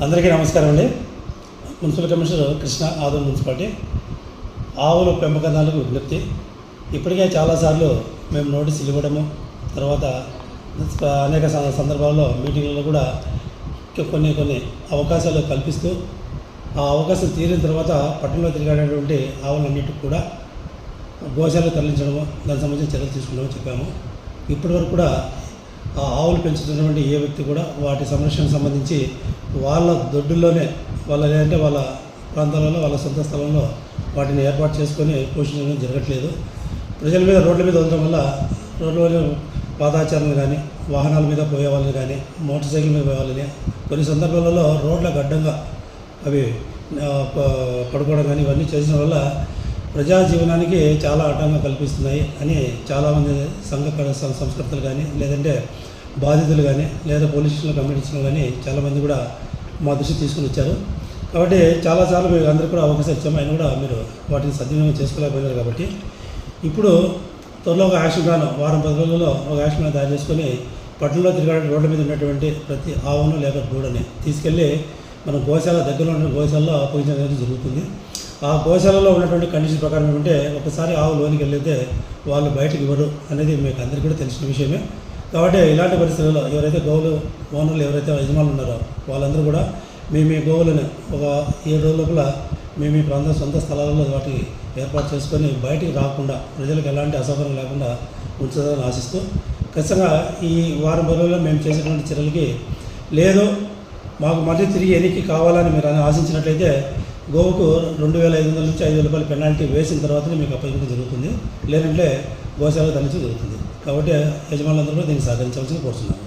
అందరికీ నమస్కారం అండి. Municipal commissioner Krishna, Aduru municipality. ఆవుల పెంపకదారులకు విజ్ఞప్తి. ఇప్పటికే చాలాసార్లు మేము నోటీసులు ఇవ్వడము, తర్వాత అనేక సందర్భాల్లో మీటింగ్లలో కూడా కొన్ని అవకాశాలు కల్పిస్తూ ఆ అవకాశం తీరిన తర్వాత పట్టణంలో తిరిగేటటువంటి ఆవులన్నింటికి కూడా గోశాలకు తరలించడము, దానికి సంబంధించిన చర్యలు తీసుకున్నామని చెప్పాము. ఇప్పటివరకు కూడా ఆ ఆవులు పెంచుతున్నటువంటి ఏ వ్యక్తి కూడా వాటి సంరక్షణకు సంబంధించి వాళ్ళ దొడ్డుల్లోనే లేదంటే వాళ్ళ ప్రాంతాలలో వాళ్ళ సొంత స్థలంలో వాటిని ఏర్పాటు చేసుకొని పోషించడం జరగట్లేదు. ప్రజల మీద రోడ్ల మీద ఉండడం వల్ల రోడ్ల పాదాచారులు కానీ, వాహనాల మీద పోయే వాళ్ళని కానీ, మోటార్ సైకిల్ మీద పోయే వాళ్ళని కొన్ని సందర్భాలలో రోడ్లకు అడ్డంగా అవి పడుకోవడం కానీ ఇవన్నీ చేసిన వల్ల ప్రజా జీవనానికి చాలా ఆటంకం కల్పిస్తున్నాయి అని చాలామంది సంస్కృతులు కానీ, లేదంటే బాధితులు కానీ, లేదా పోలీస్ స్టేషన్లో కంప్లైంట్ ఇచ్చిన కానీ చాలామంది కూడా మా దృష్టి తీసుకుని వచ్చారు. కాబట్టి చాలాసార్లు మీరు అందరికీ కూడా అవకాశం ఇచ్చాము, అయినా కూడా మీరు వాటిని సద్వినియోగం చేసుకోలేకపోయినారు. కాబట్టి ఇప్పుడు త్వరలో ఒక యాక్షన్ ప్లాన్, వారం 10 రోజుల్లో ఒక యాక్షన్ ప్లాన్ తయారు చేసుకొని పట్టణంలో తిరగడం రోడ్ల మీద ఉన్నటువంటి ప్రతి ఆవును లేక దూడని తీసుకెళ్ళి మన గోశాల దగ్గరలో ఉన్న గోశాలలో అప్పగించడం అనేది జరుగుతుంది. ఆ గోశాలలో ఉన్నటువంటి కండిషన్ ప్రకారం ఏమంటే ఒకసారి ఆవు లోనికి వెళ్ళితే వాళ్ళు బయటకు ఇవ్వరు అనేది మీకు అందరికీ కూడా తెలిసిన విషయమే. కాబట్టి ఇలాంటి పరిస్థితుల్లో ఎవరైతే గోవులు ఓనర్లు ఎవరైతే యజమానులు ఉన్నారో వాళ్ళందరూ కూడా మీ గోవులను ఒక 7 రోజుల లోపల మీ ప్రాంతం సొంత స్థలాలలో వాటికి ఏర్పాటు చేసుకొని బయటికి రాకుండా ప్రజలకు ఎలాంటి అసౌకర్యం లేకుండా ఉంచుతారని ఆశిస్తూ ఖచ్చితంగా ఈ వారం రోజుల్లో మేము చేసేటువంటి చర్యలకి లేదు మాకు మళ్ళీ తిరిగి ఎన్నికి కావాలని మీరు ఆశించినట్లయితే గోవుకు 2,500 నుంచి 5,000 రూపాయల పెనాల్టీ వేసిన తర్వాతనే మీకు అప్పగించడం జరుగుతుంది. లేదంటే గోశాలకు తరలించడం జరుగుతుంది. కాబట్టి యజమానులందరూ కూడా దీన్ని సహకరించవలసి కోరుతున్నాను.